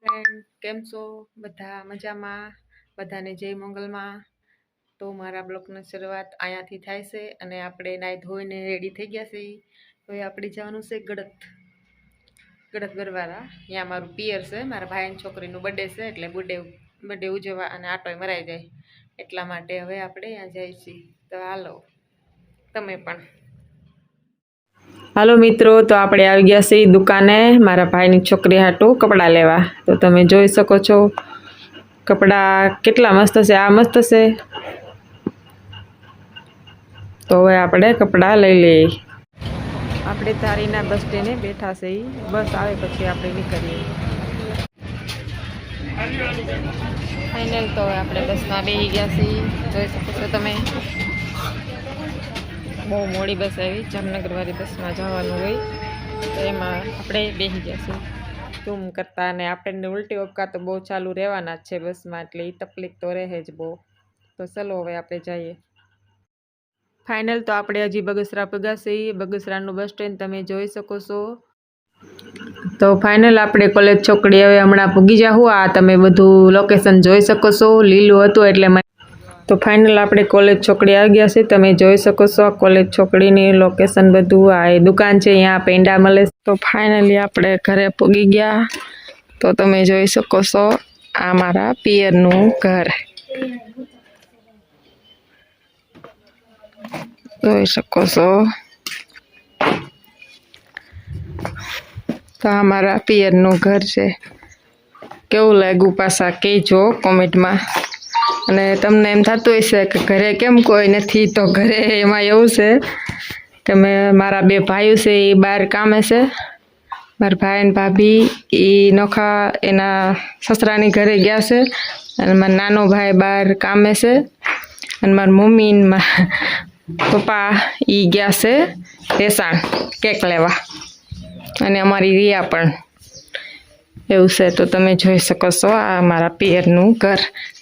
Friend કેમ છો બધા મજામાં બધાને જય મંગલમાં। તો મારા બ્લોગની શરૂઆત અહીંયાથી થાય છે અને આપણે નાઈ ધોઈને રેડી થઈ ગયા છીએ। હવે આપણે જવાનું છે ગડત ગરવારા। અહીંયા મારું પિયર છે, મારા ભાઈની છોકરીનું બર્થડે છે, એટલે બર્થડે ઉજવવા અને આટોય મરાઈ જાય એટલા માટે હવે આપણે અહીંયા જઈએ છીએ। તો હાલો તમે પણ હાલો મિત્રો। તો આપણે આવી ગયા છીએ દુકાને મારા ભાઈની છોકરી હાટું કપડાં લેવા। તો તમે જોઈ શકો છો કપડાં કેટલા મસ્ત છે, આ મસ્ત છે। તો હવે આપણે કપડાં લઈ લઈએ। આપણે તારીના બસ સ્ટેન્ડે બેઠા છે, બસ આવે પછી આપણે નીકળીએ। ફાઇનલ તો હવે આપણે બસમાં બેસી ગયા છીએ, જોઈ શકો છો તમે। બહુ મોડી બસ આવી, જામનગરવાળી બસમાં જવાનું હોય તો એમાં આપણે બેસી ગયા છીએ ઝૂમ કરતા। અને આપણને ઉલટી ઉપકા તો બહુ ચાલુ રહેવાના જ છે બસમાં, એટલે એ તકલીફ તો રહે જ બહુ। તો ચલો હવે આપણે જઈએ। ફાઇનલ તો આપણે હજી બગસરા પગ્યા છીએ, બગસરાનું બસ સ્ટેન્ડ તમે જોઈ શકો છો। તો ફાઇનલ આપણે કોલેજ ચોકડી હવે હમણાં પૂગી જાઉં। આ તમે બધું લોકેશન જોઈ શકો છો, લીલું હતું એટલે તો ફાઇનલ આપણે કોલેજ ચોકડી આવી ગયા છે, તમે જોઈ શકો છો કોલેજ ચોકડીની લોકેશન બધું। આ એ દુકાન છે, અહીંયા પેંડા મળે। તો ફાઇનલી આપણે ઘરે પૂગી ગયા। તો તમે જોઈ શકો છો આ મારા પિયરનું ઘર જોઈ શકો છો। તો આ મારા પિયરનું ઘર છે, કેવું લાગ્યું પાછા કહેજો કોમેન્ટમાં। અને તમને એમ થતું હશે કે ઘરે કેમ કોઈ નથી, તો ઘરે એમાં એવું છે કે મારા બે ભાઈઓ છે એ બહાર કામે છે। મારા ભાઈ અને ભાભી એ નોખા એના સસરાની ઘરે ગયા છે, અને મારા નાનો ભાઈ બહાર કામે છે, અને મારા મમ્મી ને પપ્પા એ ગયા છે રેસાણ કેક લેવા, અને અમારી રિયા પણ એવું છે। તો તમે જોઈ શકો છો આ મારા પિયરનું ઘર,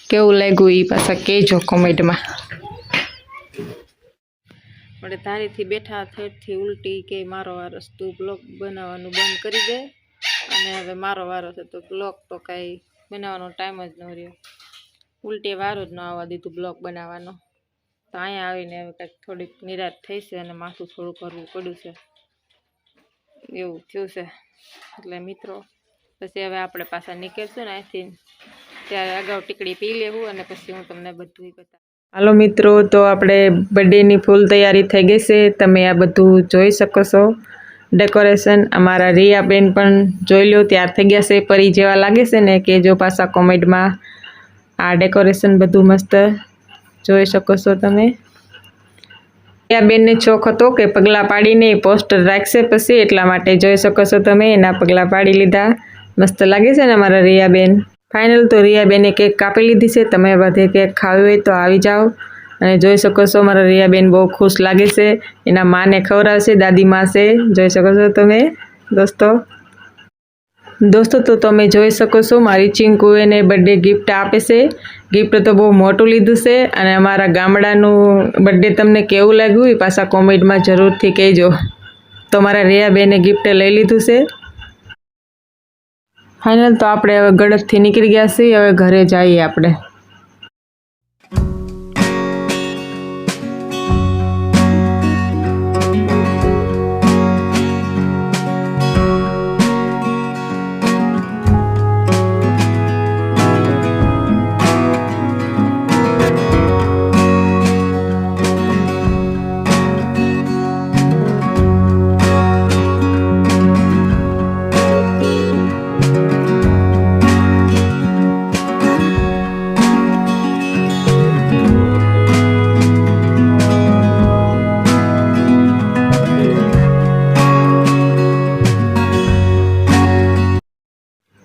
કેવું લાગ્યું એ પાછા કહેજો કોમેન્ટમાં। આપણે ધારીથી બેઠા થર્ડથી ઉલટી કે મારો વારો તું બ્લોગ બનાવવાનું બંધ કરી દે, અને હવે મારો વારો છે તો બ્લોગ તો કાંઈ બનાવવાનો ટાઈમ જ ન રહ્યો, ઉલટી વારો જ ન આવવા દીધું બ્લોગ બનાવવાનો। તો અહીંયા આવીને હવે કંઈક થોડીક નિરાશ થઈ છે અને માથું થોડું કરવું પડ્યું છે, એવું થયું છે। એટલે મિત્રો પછી હવે આપણે પાછા નીકળશું ને અહીંથી, ત્યારે અગાઉ ટીકડી પી લેવું અને પછી હું તમને બધું બતાવું। હાલો મિત્રો, તો આપણે બર્થડેની ફૂલ તૈયારી થઈ ગઈ છે, તમે આ બધું જોઈ શકો છો ડેકોરેશન। અમારા રિયાબેન પણ જોઈ લો તૈયાર થઈ ગયા છે, પરી જેવા લાગે છે ને કે જો પાછા કોમેન્ટમાં। આ ડેકોરેશન બધું મસ્ત જોઈ શકો છો તમે। રિયાબેનને શોખ હતો કે પગલાં પાડીને પોસ્ટર રાખશે પછી, એટલા માટે જોઈ શકો છો તમે એના પગલાં પાડી લીધા। મસ્ત લાગે છે ને અમારા રિયાબેન। ફાઇનલ તો રિયાબેને કેક કાપી લીધી છે, તમે બધે કેક ખાવી હોય તો આવી જાઓ। અને જોઈ શકો છો મારા રિયાબેન બહુ ખુશ લાગે છે, એના માને ખવડાવશે, દાદીમાં છે, જોઈ શકો છો તમે દોસ્તો। તો તમે જોઈ શકો છો મારી ચિંકુ એને બર્થડે ગિફ્ટ આપે છે, ગિફ્ટ તો બહુ મોટું લીધું છે। અને અમારા ગામડાનું બર્થડે તમને કેવું લાગ્યું એ પાછા કોમેન્ટમાં જરૂરથી કહેજો। તો મારા રિયાબેને ગિફ્ટ લઈ લીધું છે। ફાઇનલ તો આપણે હવે ગડતથી નીકળી ગયા છીએ, હવે ઘરે જઈએ આપણે।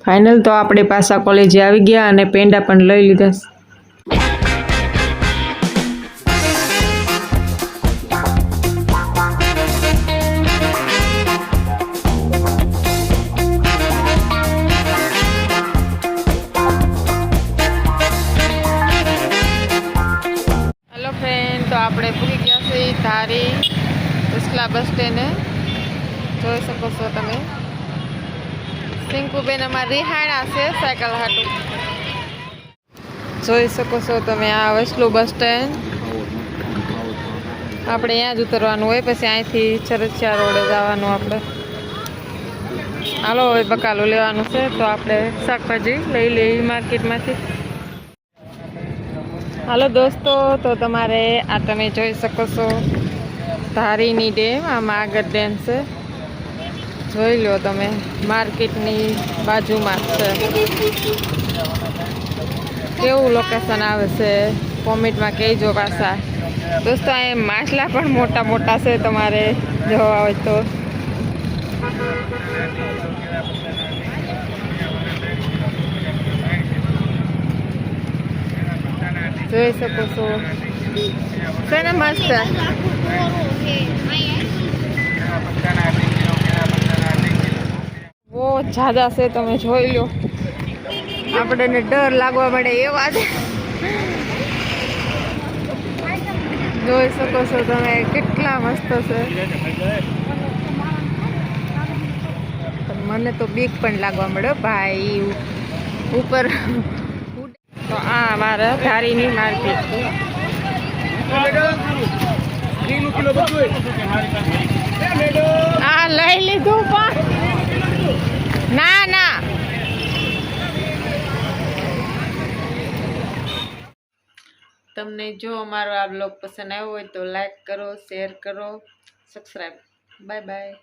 ફાઇનલ તો આપણે પાછા કોલેજે આવી ગયા અને પેંડા પણ લઈ લીધા। હેલો ફ્રેન્ડ, તો આપણે પૂરી ગયા છીએ ધારી ઉસલા બસ સ્ટેન્ડે, જોઈ શકો છો તમે। સિંકુબેન અમારે રિહાણા છે સાયકલ હાટું. જોઈ શકો છો તમે આ વસલું બસ સ્ટેન્ડ. આપણે અહીંયા જ ઉતરવાનું હોય, પછી અહીંથી ચરચિયા રોડે જવાનું આપણે. હાલો હવે બકાલું લેવાનું છે તો આપણે શાકભાજી લઈ લઈએ માર્કેટમાંથી. હાલો દોસ્તો, તો તમારે આ તમે જોઈ શકો છો ધારીની ડેમ. આમાં આગળ ડેમ છે, જોઈ લો તમે, માર્કેટની બાજુમાં છે. કેવું લોકેશન આવે છે કોમેન્ટમાં કહેજો પાછા દોસ્તો. અહીં માછલા પણ મોટા મોટા છે, તમારે જોવા હોય તો. જોઈ શકો છો છે ને મસ્ત. બહુ જ્યાદા છે, તમે જોઈ લો. આપણને ડર લાગવા મળે એવા છે. જોઈ શકો છો તમે કેટલા મસ્ત છે. મને તો બીક પણ લાગવા મળે ભાઈ ઉપર. તો આ મારા ધારીની માર્કેટ છે. આ લઈ લીધું પણ ના ના. તમને જો અમારો આ બ્લોગ પસંદ આવ્યો હોય તો લાઈક કરો, શેર કરો, સબસ્ક્રાઈબ. Bye bye.